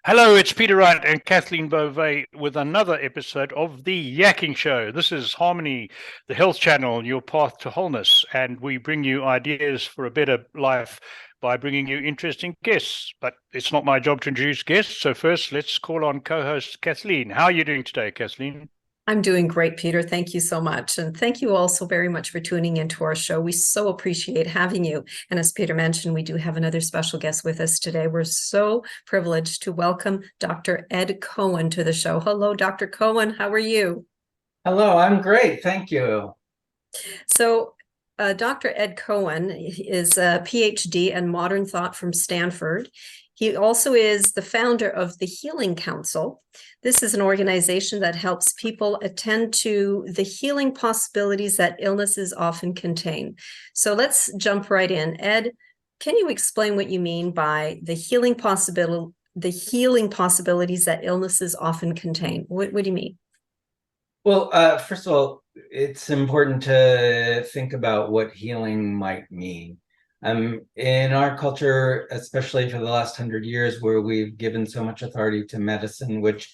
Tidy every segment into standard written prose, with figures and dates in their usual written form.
Hello, it's Peter Wright and Kathleen Beauvais with another episode of the Yakking Show. This is Harmony, the health channel, your path to wholeness, and we bring you ideas for a better life by bringing you interesting guests. But it's not my job to introduce guests, so first let's call on co-host Kathleen. How are you doing today, Kathleen? I'm doing great, Peter. Thank you so much. And thank you all so very much for tuning into our show. We so appreciate having you. And as Peter mentioned, we do have another special guest with us today. We're so privileged to welcome Dr. Ed Cohen to the show. Hello, Dr. Cohen. How are you? Hello, I'm great. Thank you. So, Dr. Ed Cohen is a PhD in modern thought from Stanford. He also is the founder of the Healing Council. This is an organization that helps people attend to the healing possibilities that illnesses often contain. So let's jump right in. Ed, can you explain what you mean by the healing possibilities that illnesses often contain? What do you mean? Well, first of all, it's important to think about what healing might mean. In our culture, especially for the last 100 years, where we've given so much authority to medicine, which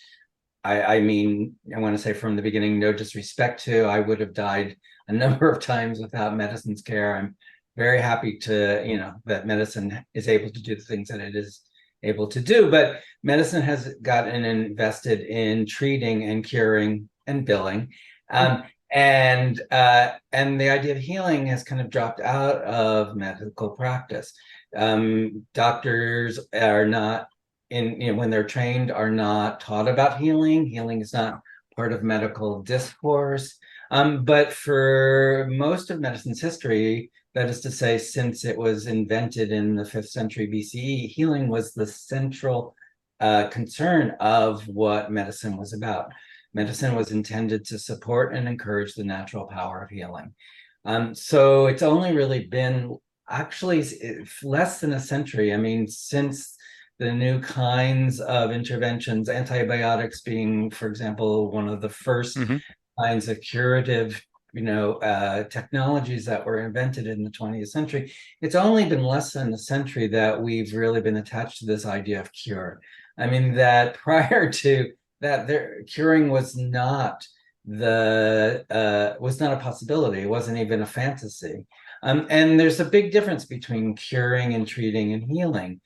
I mean, I want to say from the beginning, no disrespect to, I would have died a number of times without medicine's care. I'm very happy to, that medicine is able to do the things that it is able to do, but medicine has gotten invested in treating and curing and billing. And the idea of healing has kind of dropped out of medical practice. Doctors are not when they're trained, are not taught about healing. Healing is not part of medical discourse. But for most of medicine's history, that is to say, since it was invented in the 5th century BCE, healing was the central concern of what medicine was about. Medicine was intended to support and encourage the natural power of healing. So it's only really been actually less than a century. I mean, since the new kinds of interventions, antibiotics being, for example, one of the first kinds of curative, technologies that were invented in the 20th century. It's only been less than a century that we've really been attached to this idea of cure. I mean, that prior to that, curing was not a possibility. It wasn't even a fantasy. And there's a big difference between curing and treating and healing.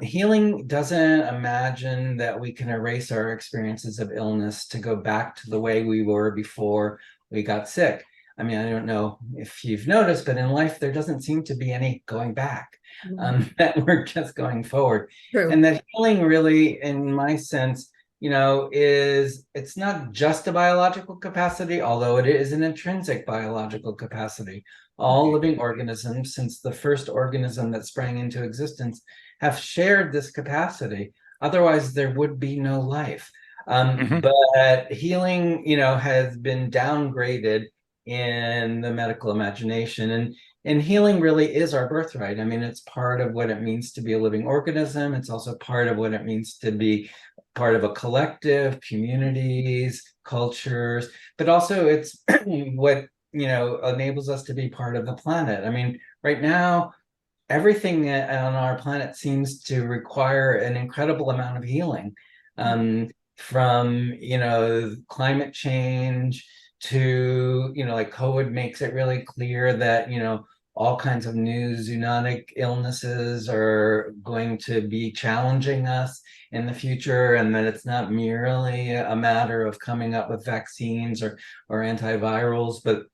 Healing doesn't imagine that we can erase our experiences of illness to go back to the way we were before we got sick. I mean, I don't know if you've noticed, but in life, there doesn't seem to be any going back, that we're just going forward. True. And that healing really, in my sense, it's not just a biological capacity, although it is an intrinsic biological capacity. All living organisms, since the first organism that sprang into existence, have shared this capacity. Otherwise, there would be no life. But healing, has been downgraded in the medical imagination. And healing really is our birthright. I mean, it's part of what it means to be a living organism. It's also part of what it means to be part of a collective, communities, cultures, but also it's what, enables us to be part of the planet. I mean, right now, everything on our planet seems to require an incredible amount of healing, from climate change to like COVID makes it really clear that all kinds of new zoonotic illnesses are going to be challenging us in the future, and that it's not merely a matter of coming up with vaccines or antivirals, but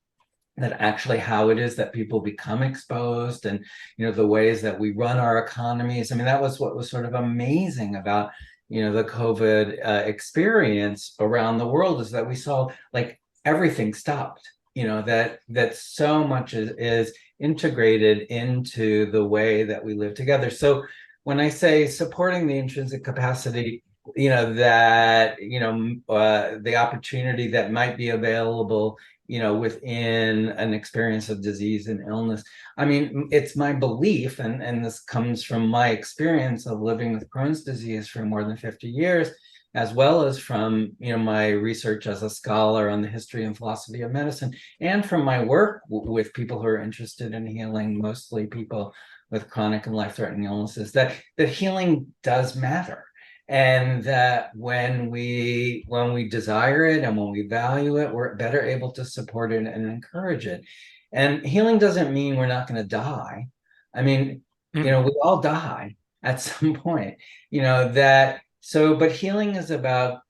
that actually how it is that people become exposed, and the ways that we run our economies. I mean, that was what was sort of amazing about the COVID experience around the world, is that we saw like everything stopped. That so much is integrated into the way that we live together. So when I say supporting the intrinsic capacity, that the opportunity that might be available within an experience of disease and illness. I mean, it's my belief, and this comes from my experience of living with Crohn's disease for more than 50 years, as well as from my research as a scholar on the history and philosophy of medicine, and from my work with people who are interested in healing, mostly people with chronic and life-threatening illnesses, that healing does matter. and that when we desire it and when we value it, we're better able to support it and encourage it. And healing doesn't mean we're not going to die. I mean, we all die at some point, but healing is about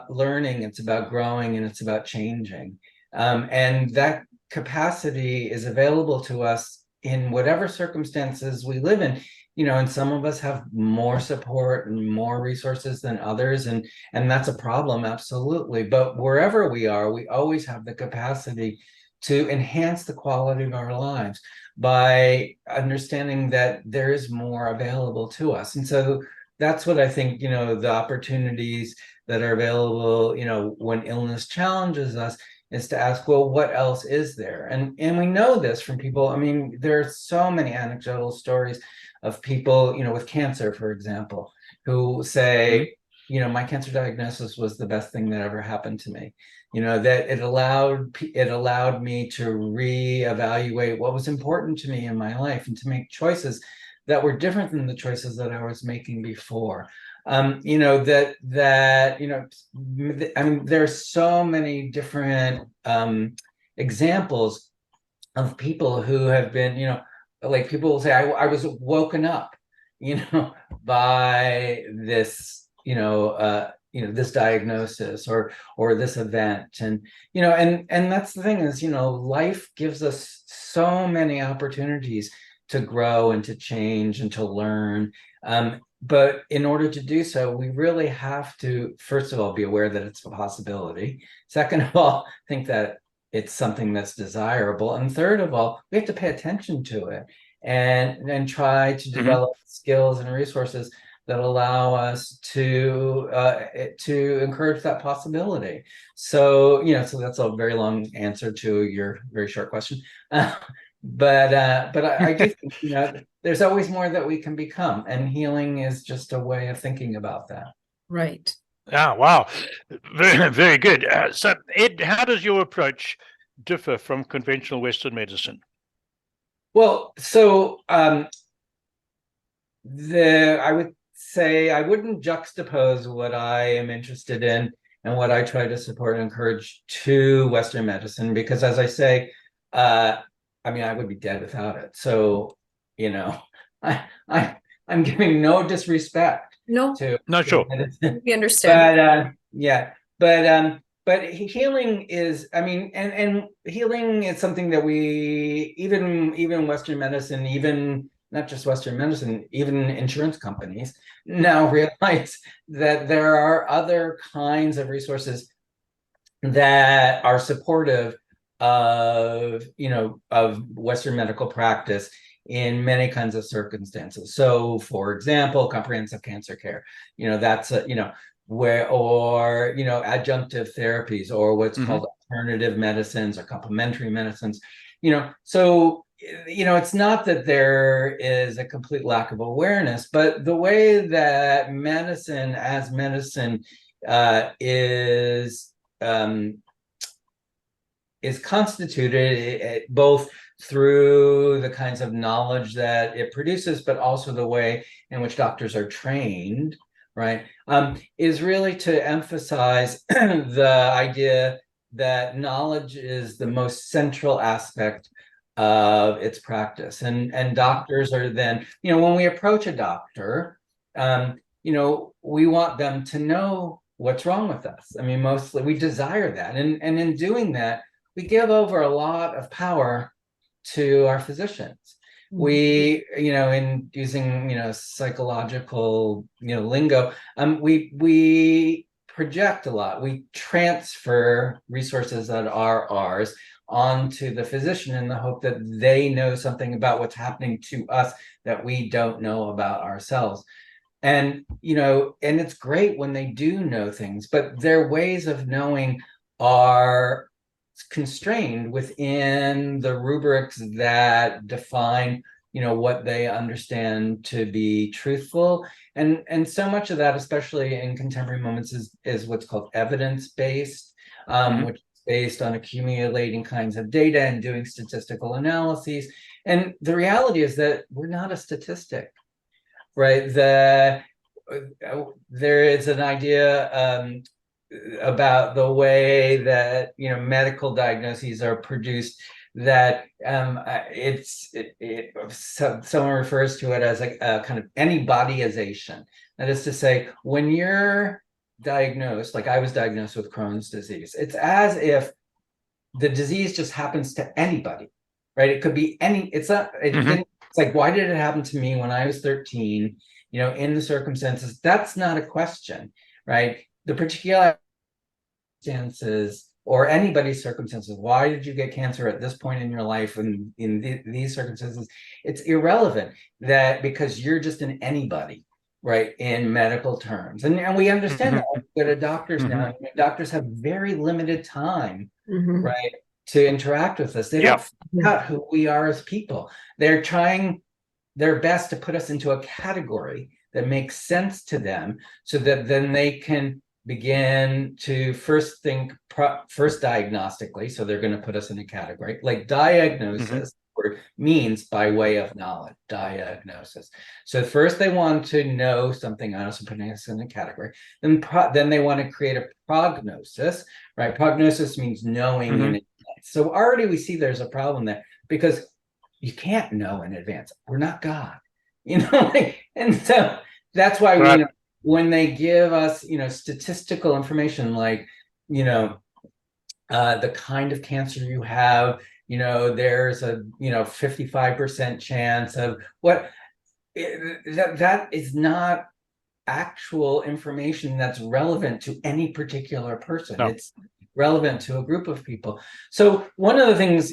learning, it's about growing, and it's about changing. And that capacity is available to us in whatever circumstances we live in. And some of us have more support and more resources than others, and that's a problem, absolutely. But wherever we are, we always have the capacity to enhance the quality of our lives by understanding that there is more available to us. And so that's what I think, the opportunities that are available, when illness challenges us, is to ask, well, what else is there? And we know this from people. I mean, there are so many anecdotal stories of people, with cancer, for example, who say, my cancer diagnosis was the best thing that ever happened to me. That it allowed me to reevaluate what was important to me in my life and to make choices that were different than the choices that I was making before. I mean, there's so many different examples of people who have been, like people will say, I was woken up, by this, this diagnosis or this event. And, and that's the thing is, life gives us so many opportunities to grow and to change and to learn. But in order to do so, we really have to, first of all, be aware that it's a possibility. Second of all, think that it's something that's desirable. And third of all, we have to pay attention to it and try to develop skills and resources that allow us to encourage that possibility. So, so that's a very long answer to your very short question. But I do think, there's always more that we can become, and healing is just a way of thinking about that. Right. Ah, wow. Very, very good. So, Ed, how does your approach differ from conventional Western medicine? Well, so I would say I wouldn't juxtapose what I am interested in and what I try to support and encourage to Western medicine, because as I say, I mean, I would be dead without it. So, I'm giving no disrespect to sure. medicine. We understand. But healing is, I mean, and healing is something that we, even Western medicine, even not just Western medicine, even insurance companies now realize that there are other kinds of resources that are supportive of Western medical practice in many kinds of circumstances. So, for example, comprehensive cancer care, that's where, or adjunctive therapies, or what's called alternative medicines or complementary medicines. So it's not that there is a complete lack of awareness, but the way that medicine as medicine is constituted, both through the kinds of knowledge that it produces, but also the way in which doctors are trained, right, is really to emphasize the idea that knowledge is the most central aspect of its practice. And doctors are then, when we approach a doctor, we want them to know what's wrong with us. I mean, mostly we desire that. And in doing that, we give over a lot of power to our physicians. We, in using, psychological, lingo, we project a lot. We transfer resources that are ours onto the physician in the hope that they know something about what's happening to us that we don't know about ourselves. And, and it's great when they do know things, but their ways of knowing are constrained within the rubrics that define what they understand to be truthful. And so much of that, especially in contemporary moments, is what's called evidence-based, which is based on accumulating kinds of data and doing statistical analyses. And the reality is that we're not a statistic, right? there is an idea about the way that medical diagnoses are produced, that someone refers to it as a kind of anybodyization. That is to say, when you're diagnosed, like I was diagnosed with Crohn's disease, it's as if the disease just happens to anybody, right? It could be any, it's not, it's like, why did it happen to me when I was 13, in the circumstances? That's not a question, right? The particular circumstances, or anybody's circumstances, why did you get cancer at this point in your life and in these circumstances, it's irrelevant, that because you're just an anybody, right, in medical terms. And we understand that. We go to doctors now, doctors have very limited time, right, to interact with us. They don't figure out who we are as people. They're trying their best to put us into a category that makes sense to them, so that then they can begin to first think diagnostically. So they're going to put us in a category. Like diagnosis means by way of knowledge, diagnosis. So first they want to know something on us and putting us in a category. Then they want to create a prognosis, right? Prognosis means knowing in advance. So already we see there's a problem there, because you can't know in advance. We're not God, and so that's why when they give us, statistical information, like, the kind of cancer you have, there's a 55% chance of what, that is not actual information that's relevant to any particular person. It's relevant to a group of people. So one of the things,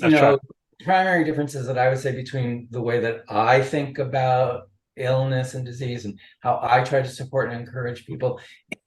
primary differences that I would say between the way that I think about illness and disease and how I try to support and encourage people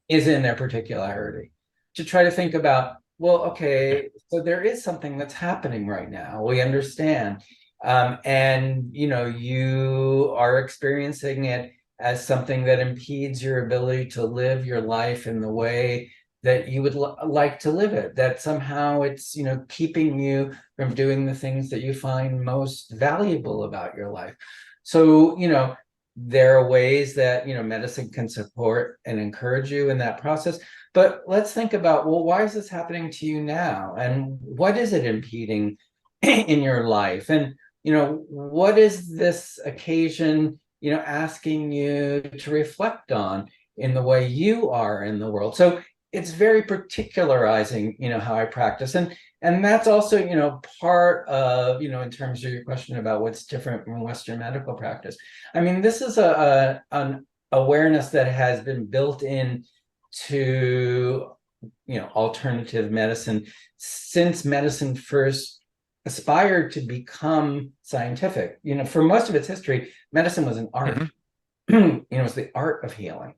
is in their particularity. To try to think about, well, okay, so there is something that's happening right now. We understand. And, you are experiencing it as something that impedes your ability to live your life in the way that you would like to live it, that somehow it's, keeping you from doing the things that you find most valuable about your life. So, there are ways that, medicine can support and encourage you in that process. But let's think about, well, why is this happening to you now? And what is it impeding in your life? And, what is this occasion, asking you to reflect on in the way you are in the world? So it's very particularizing, how I practice. And that's also, part of, in terms of your question about what's different from Western medical practice. I mean, this is an awareness that has been built in to, alternative medicine since medicine first aspired to become scientific. For most of its history, medicine was an art. It was the art of healing.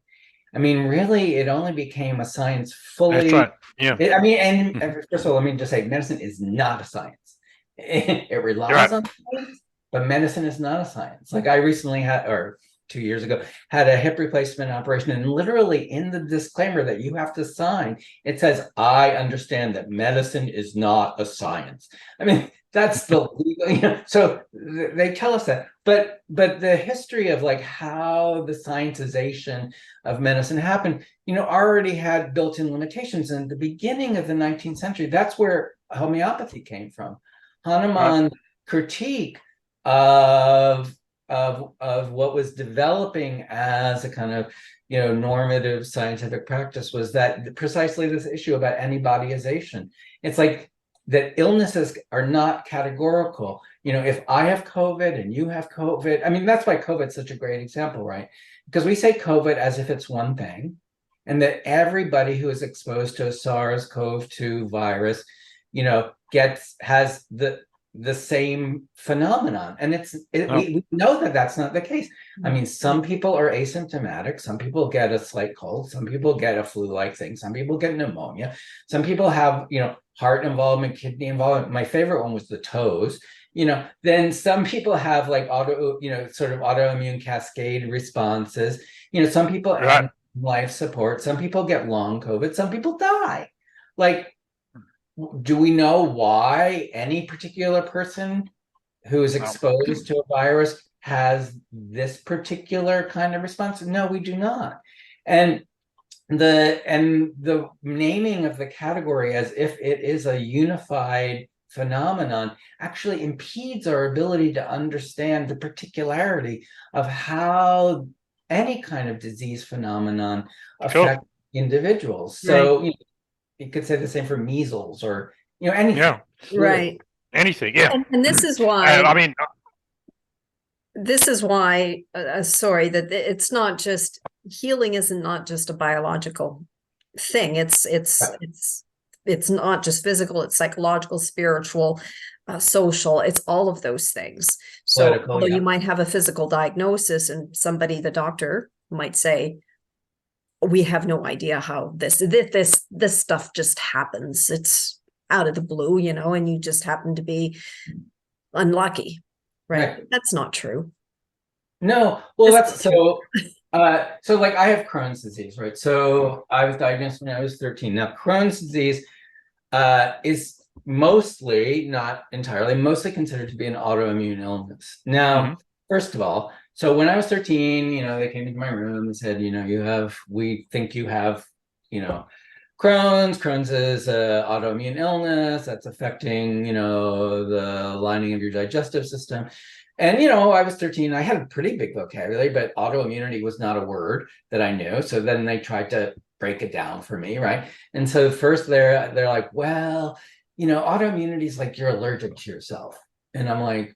I mean, really, it only became a science fully. That's right. And first of all, let me just say, medicine is not a science. It relies on science, but medicine is not a science. Like I recently had, or 2 years ago, had a hip replacement operation, and literally in the disclaimer that you have to sign, it says, "I understand that medicine is not a science." I mean, that's the legal, so they tell us that. But the history of like how the scientization of medicine happened, already had built-in limitations. In the beginning of the 19th century, that's where homeopathy came from. Hahnemann's critique of what was developing as a kind of normative scientific practice was that precisely this issue about anybodyization. It's like that illnesses are not categorical. If I have COVID and you have COVID, I mean, that's why COVID's such a great example, right? Because we say COVID as if it's one thing, and that everybody who is exposed to a SARS-CoV-2 virus, has the same phenomenon. And we know that that's not the case. I mean, some people are asymptomatic. Some people get a slight cold. Some people get a flu-like thing. Some people get pneumonia. Some people have, heart involvement, kidney involvement. My favorite one was the toes. Then some people have like sort of autoimmune cascade responses. Some people add life support. Some people get long COVID. Some people die. Like, do we know why any particular person who is exposed to a virus has this particular kind of response? No, we do not. And the naming of the category as if it is a unified phenomenon actually impedes our ability to understand the particularity of how any kind of disease phenomenon affect individuals. So you could say the same for measles or anything. Yeah. Right. Anything. Yeah. And this is why I mean, sorry, that it's not just healing isn't not just a biological thing. It's not just physical, it's psychological, spiritual, social, it's all of those things. So Political, although you might have a physical diagnosis and the doctor might say, we have no idea how this stuff just happens. It's out of the blue, and you just happen to be unlucky. Right. That's not true. No. Well, that's so like I have Crohn's disease, right? So I was diagnosed when I was 13. Now, Crohn's disease is mostly, not entirely, mostly considered to be an autoimmune illness. Now, first of all, so when I was 13, they came into my room and said, we think you have, Crohn's. Crohn's is an autoimmune illness that's affecting, the lining of your digestive system. And, I was 13, I had a pretty big vocabulary, but autoimmunity was not a word that I knew. So then they tried to break it down for me, right? And so first they're like, well, autoimmunity is like you're allergic to yourself. And I'm like,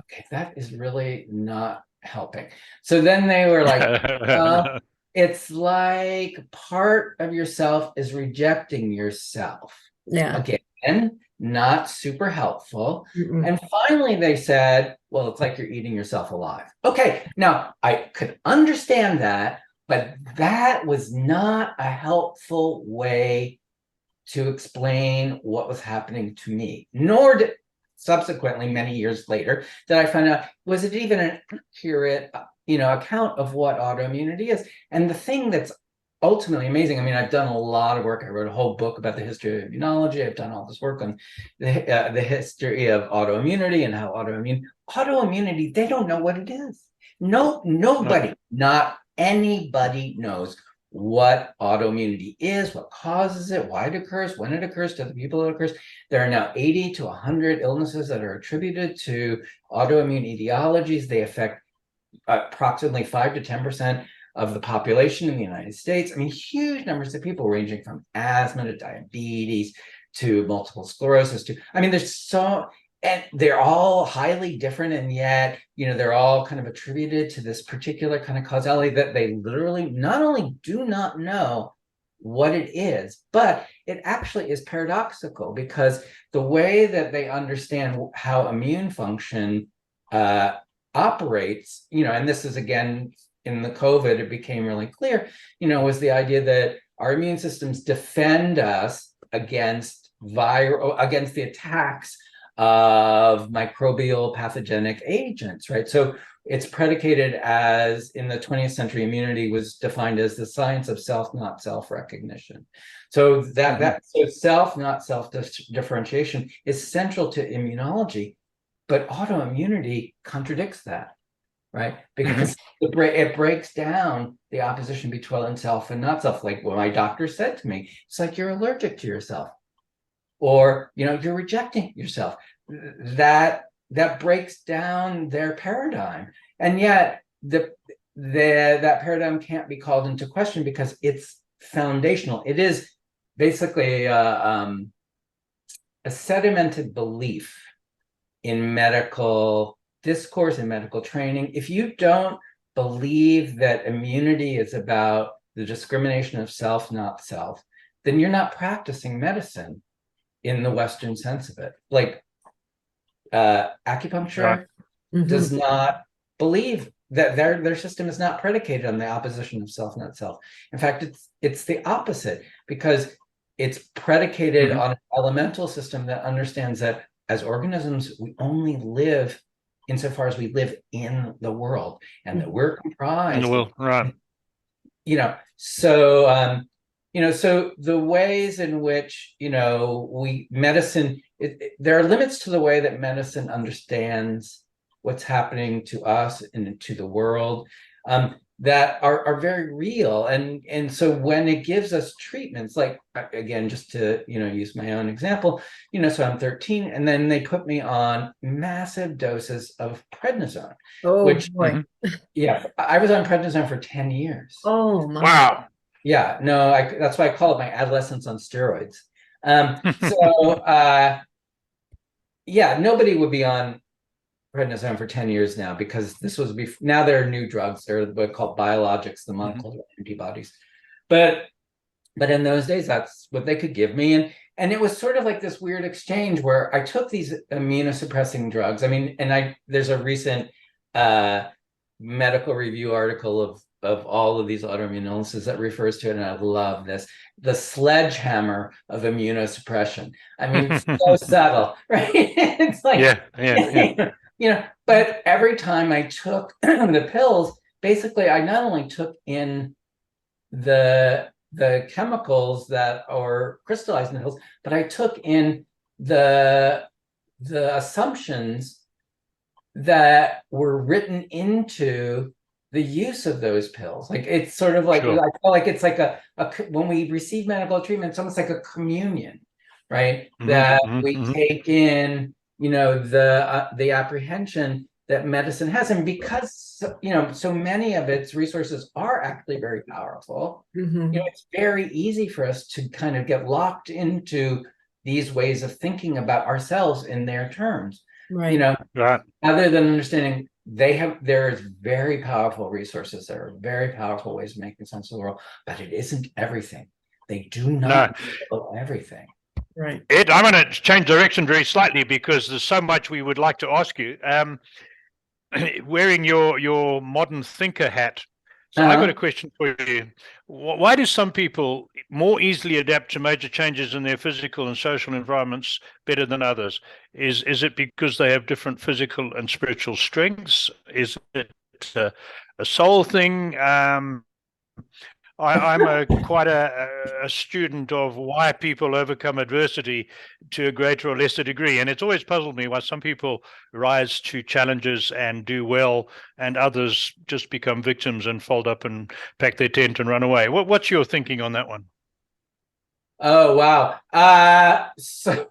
okay, that is really not helping. So then they were like, it's like part of yourself is rejecting yourself. Yeah. Again, not super helpful. And finally they said, well, it's like you're eating yourself alive. Okay, now I could understand that, but that was not a helpful way to explain what was happening to me, nor did subsequently, many years later, that I found out, was it even an accurate, account of what autoimmunity is? And the thing that's ultimately amazing, I mean, I've done a lot of work. I wrote a whole book about the history of immunology. I've done all this work on the history of autoimmunity and how autoimmunity, they don't know what it is. Nobody, not anybody knows what autoimmunity is, what causes it, why it occurs, when it occurs, to the people it occurs. There are now 80 to 100 illnesses that are attributed to autoimmune etiologies. They affect approximately 5 to 10% of the population in the United States. I mean, huge numbers of people, ranging from asthma to diabetes to multiple sclerosis and they're all highly different, and yet, they're all kind of attributed to this particular kind of causality that they literally not only do not know what it is, but it actually is paradoxical, because the way that they understand how immune function operates, and this is again in the COVID, it became really clear, was the idea that our immune systems defend us against against the attacks of microbial pathogenic agents, right? So it's predicated as, in the 20th century, immunity was defined as the science of self, not self-recognition. So so self, not self-differentiation is central to immunology, but autoimmunity contradicts that, right? Because it breaks down the opposition between self and not self. Like what my doctor said to me, it's like you're allergic to yourself, or you're rejecting yourself. That breaks down their paradigm, and yet that paradigm can't be called into question because it's foundational. It is basically a sedimented belief in medical discourse and medical training. If you don't believe that immunity is about the discrimination of self, not self, then you're not practicing medicine in the Western sense of it. Like acupuncture does not believe that their system is not predicated on the opposition of self, not self. In fact, it's the opposite, because it's predicated on an elemental system that understands that as organisms, we only live insofar as we live in the world, and that we're comprised in the world, right? So the ways in which medicine, there are limits to the way that medicine understands what's happening to us and to the world, that are very real. And so when it gives us treatments, like, again, just to, use my own example, so I'm 13, and then they put me on massive doses of prednisone, Oh which, boy. yeah, I was on prednisone for 10 years. Oh my. Wow. Yeah, no, that's why I call it my adolescence on steroids. So yeah, nobody would be on prednisone for 10 years now, because this was now there are new drugs. They're what called biologics, the monoclonal antibodies. But in those days, that's what they could give me. And it was sort of like this weird exchange where I took these immunosuppressing drugs. I mean, and there's a recent medical review article of all of these autoimmune illnesses that refers to it, and I love this: the sledgehammer of immunosuppression. I mean, so subtle, right? It's like, but every time I took the pills, basically I not only took in the chemicals that are crystallized in the pills, but I took in the assumptions that were written into the use of those pills. Like, it's sort of like, I feel like it's like when we receive medical treatment, it's almost like a communion, right? That we take in, the apprehension that medicine has. And because, so many of its resources are actually very powerful, it's very easy for us to kind of get locked into these ways of thinking about ourselves in their terms. Right. Other than understanding there's very powerful resources. There are very powerful ways of making sense of the world, but it isn't everything. They do not know everything. Right. Ed, I'm going to change direction very slightly, because there's so much we would like to ask you. Wearing your modern thinker hat, so I got a question for you. Why do some people more easily adapt to major changes in their physical and social environments better than others? Is it because they have different physical and spiritual strengths? Is it a soul thing? I'm quite a student of why people overcome adversity to a greater or lesser degree, and it's always puzzled me why some people rise to challenges and do well, and others just become victims and fold up and pack their tent and run away. What's your thinking on that one? Oh, wow. So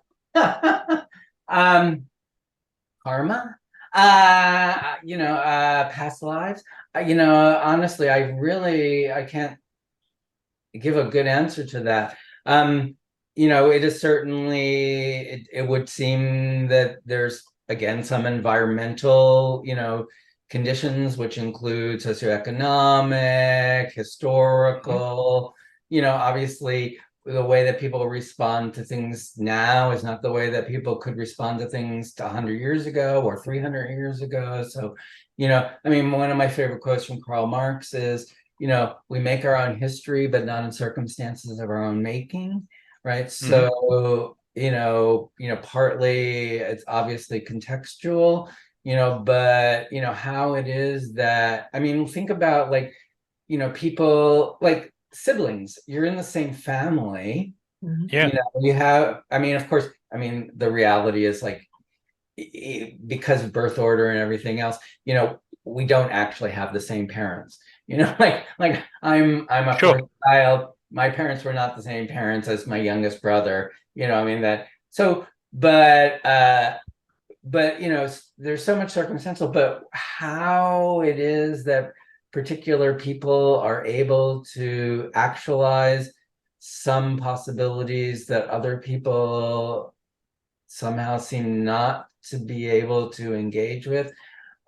karma, past lives. Honestly, I can't give a good answer to that. It is certainly, it would seem that there's, again, some environmental, conditions, which include socioeconomic, historical, obviously the way that people respond to things now is not the way that people could respond to things 100 years ago or 300 years ago. So, one of my favorite quotes from Karl Marx is, we make our own history, but not in circumstances of our own making, right? So, partly it's obviously contextual, but, how it is that, think about people like siblings, you're in the same family, you have, of course, the reality is because of birth order and everything else, we don't actually have the same parents. I'm a fourth child. My parents were not the same parents as my youngest brother. But there's so much circumstantial. But how it is that particular people are able to actualize some possibilities that other people somehow seem not to be able to engage with,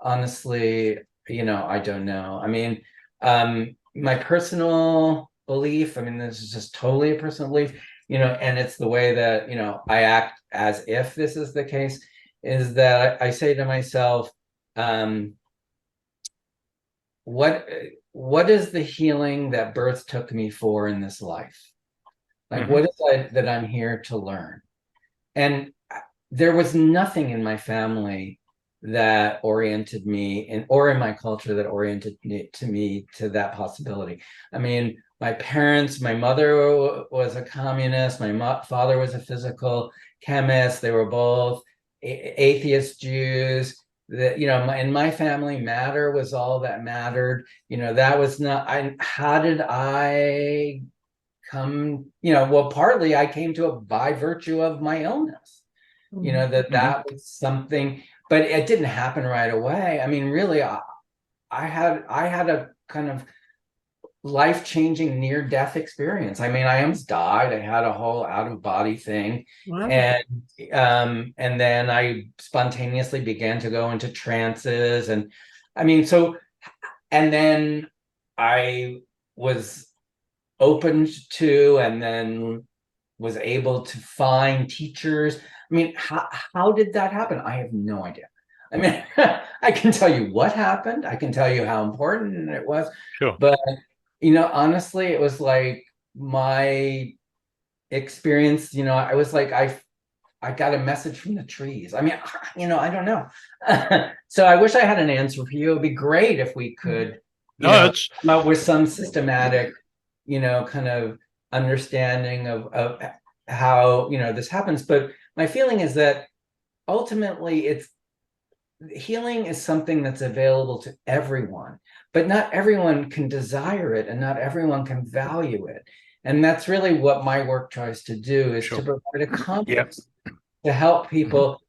honestly, I don't know. My personal belief, this is just totally a personal belief, and it's the way that, I act as if this is the case, is that I say to myself, what is the healing that birth took me for in this life? What is it that I'm here to learn? And there was nothing in my family that oriented me or in my culture that oriented me to that possibility. My parents, my mother was a communist, my father was a physical chemist. They were both atheist Jews. that, in my family, matter was all that mattered. That was not, how did I come, well, partly I came to it by virtue of my illness, that was something, but it didn't happen right away. I mean, really, I had a kind of life-changing near-death experience. I mean, I almost died. I had a whole out-of-body thing. Wow. And then I spontaneously began to go into trances. And I mean, and then I was opened to, and then was able to find teachers. I mean, how did that happen? I have no idea. I mean, I can tell you what happened. I can tell you how important it was. Sure. But honestly, it was like my experience, I was like, I got a message from the trees. I mean, I don't know. So I wish I had an answer for you. It'd be great if we could, it's come up with some systematic, kind of understanding of how, this happens. But my feeling is that ultimately healing is something that's available to everyone, but not everyone can desire it, and not everyone can value it. And that's really what my work tries to do, is to provide a compass to help people,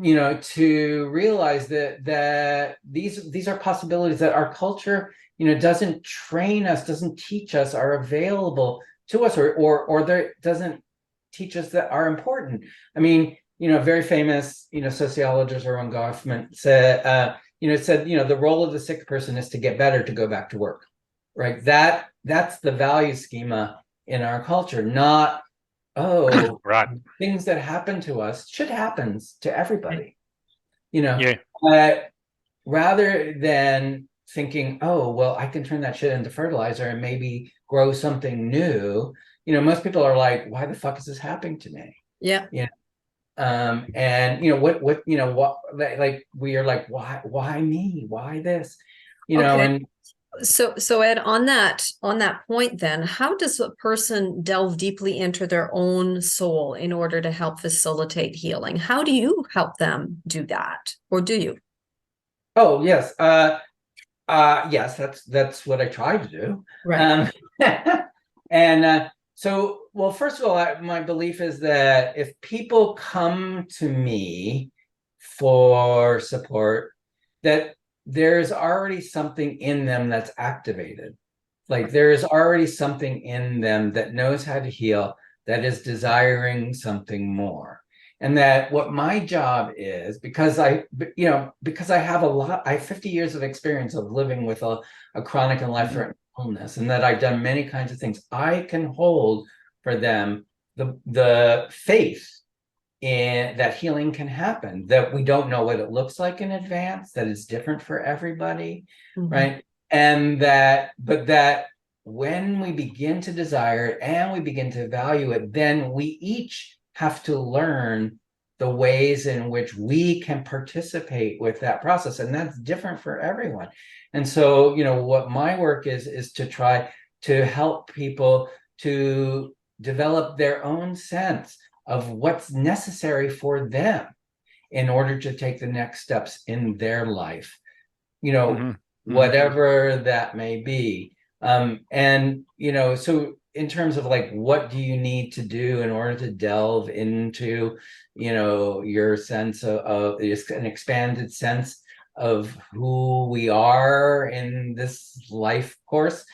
to realize that these are possibilities that our culture, doesn't train us, doesn't teach us, are available to us, or there doesn't teach us that are important. I mean, very famous, sociologist Erwin Goffman said, the role of the sick person is to get better, to go back to work, right? That's the value schema in our culture, not, right. things that happen to us should happen to everybody, Yeah. rather than thinking, oh, well, I can turn that shit into fertilizer and maybe grow something new. Most people are like, why the fuck is this happening to me? Yeah. And what like, we are like, why me? Why this? Okay. And So Ed, on that point then, how does a person delve deeply into their own soul in order to help facilitate healing? How do you help them do that? Or do you? oh, yes. Yes, that's what I try to do. Right. And so, well, first of all, my belief is that if people come to me for support, that there's already something in them that's activated. Like, there is already something in them that knows how to heal, that is desiring something more. And that what my job is, because I have 50 years of experience of living with a chronic and life-threatening illness, and that I've done many kinds of things, I can hold for them the faith in that healing can happen, that we don't know what it looks like in advance, that it's different for everybody, right? And but that when we begin to desire it and we begin to value it, then we each have to learn the ways in which we can participate with that process. And that's different for everyone. And so, what my work is to try to help people to develop their own sense of what's necessary for them in order to take the next steps in their life, whatever that may be. And, so in terms of like, what do you need to do in order to delve into, your sense of an expanded sense of who we are in this life course?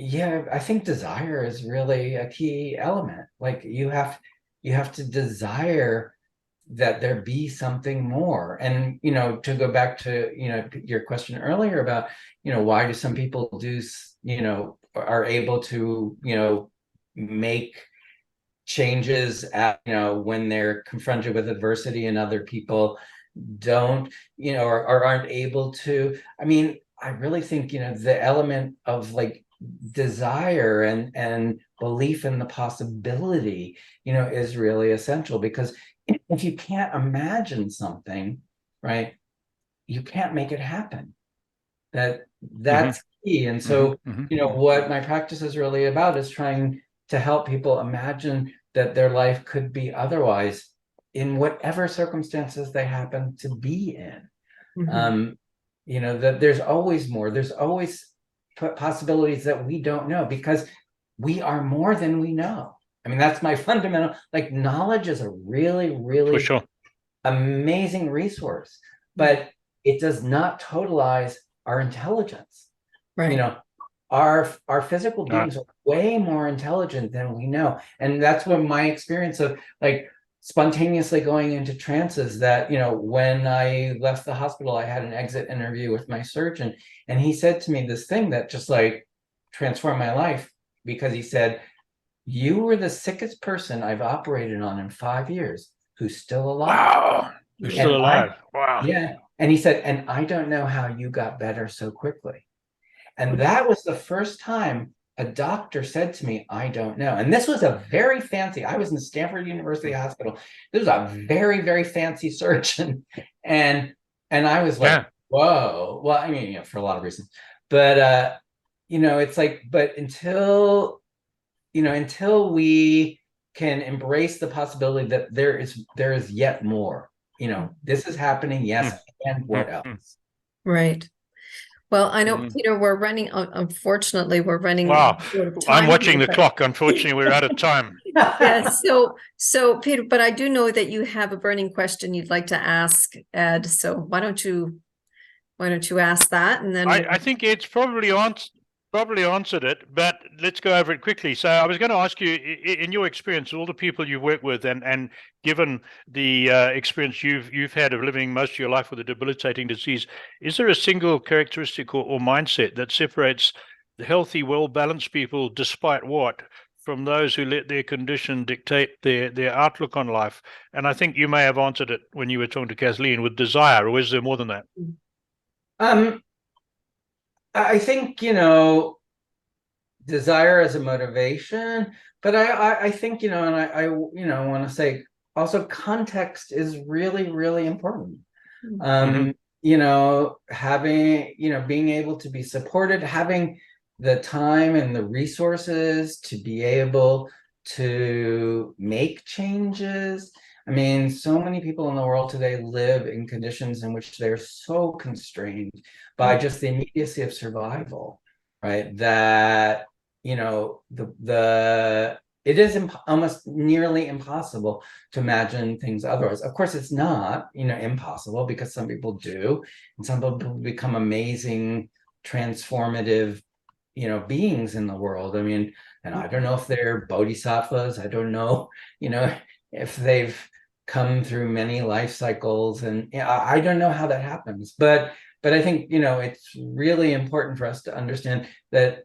Yeah, I think desire is really a key element. Like, you have to desire that there be something more. And, to go back to, your question earlier about, why do some people are able to, make changes when they're confronted with adversity, and other people don't, or aren't able to. I mean, I really think, the element of like desire and belief in the possibility, is really essential, because if you can't imagine something, right, you can't make it happen. That's key. And so, what my practice is really about is trying to help people imagine that their life could be otherwise, in whatever circumstances they happen to be in. Mhm. That there's always more. There's always possibilities that we don't know, because we are more than we know. I mean, that's my fundamental, like, knowledge is a really, For really sure. amazing resource, but it does not totalize our intelligence. Right. Our physical No. beings are way more intelligent than we know. And that's what my experience of, like, spontaneously going into trances, that, when I left the hospital, I had an exit interview with my surgeon, and he said to me this thing that just, like, transformed my life, because he said, "You were the sickest person I've operated on in 5 years who's still alive." Wow. You're Yeah. still And alive. Wow. yeah. And he said, "And I don't know how you got better so quickly." And that was the first time a doctor said to me, "I don't know." And this was a very fancy, I was in Stanford University Hospital. This was a very, very fancy surgeon. And I was like, Yeah. whoa. Well, I mean, for a lot of reasons. But it's like, but until we can embrace the possibility that there is yet more, this is happening, yes, and what Mm-hmm. else? Right. Well, I know, Mm-hmm. Peter, we're running, unfortunately, we're running Wow. out of I'm time watching here, the but clock. Unfortunately, we're out of time. yes. So Peter, but I do know that you have a burning question you'd like to ask Ed. So why don't you ask that, and then I think it's probably answered it, but let's go over it quickly. So I was going to ask you, in your experience, all the people you've worked with, and given the experience you've had of living most of your life with a debilitating disease, is there a single characteristic or mindset that separates the healthy, well-balanced people, despite what, from those who let their condition dictate their outlook on life? And I think you may have answered it when you were talking to Kathleen with desire, or is there more than that? um I think, desire as a motivation, but I think, and I want to say also, context is really, really important. Mm-hmm. Having, being able to be supported, having the time and the resources to be able to make changes. I mean, so many people in the world today live in conditions in which they're so constrained by just the immediacy of survival, right? That, the it is almost nearly impossible to imagine things otherwise. Of course, it's not, impossible, because some people do, and some people become amazing, transformative, beings in the world. I mean, and I don't know if they're bodhisattvas. I don't know, if they've come through many life cycles, and I don't know how that happens. But I think, it's really important for us to understand that,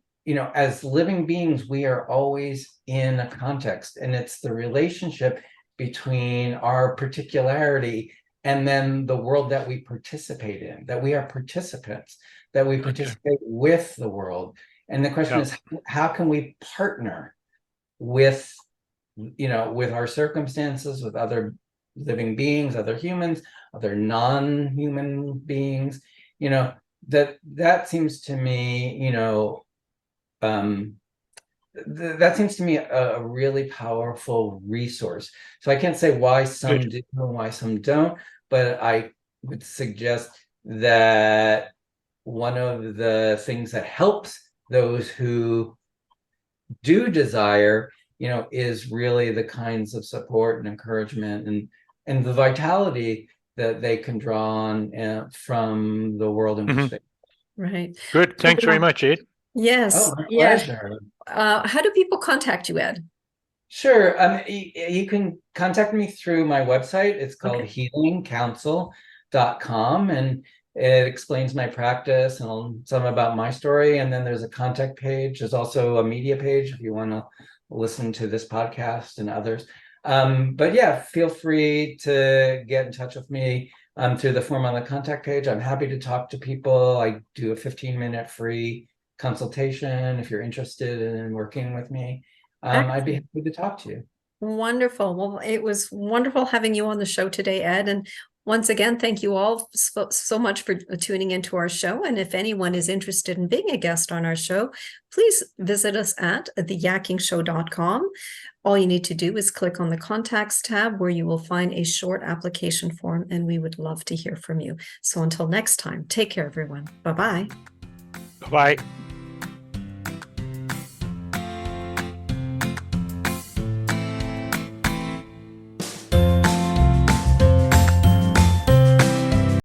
as living beings, we are always in a context, and it's the relationship between our particularity and then the world that we participate in, that we are participants, that we participate with the world. And the question is, how can we partner with, with our circumstances, with other living beings, other humans, other non-human beings, that seems to me, that seems to me a really powerful resource. So I can't say why some do and why some don't, but I would suggest that one of the things that helps those who do desire, is really the kinds of support and encouragement and the vitality that they can draw on from the world in which they. right. Good. Thanks very much, Ed. Yes. Oh, my Yes. pleasure. How do people contact you, Ed? Sure. You can contact me through my website. It's called healingcounsel.com, and it explains my practice and some about my story. And then there's a contact page. There's also a media page if you want to listen to this podcast and others. But yeah, feel free to get in touch with me through the form on the contact page. I'm happy to talk to people. I do a 15-minute free consultation if you're interested in working with me. I'd be happy to talk to you. Wonderful. Well, it was wonderful having you on the show today, Ed. And Once again, thank you all so much for tuning into our show. And if anyone is interested in being a guest on our show, please visit us at theyakkingshow.com. All you need to do is click on the contacts tab where you will find a short application form, and we would love to hear from you. So until next time, take care, everyone. Bye-bye. Bye-bye.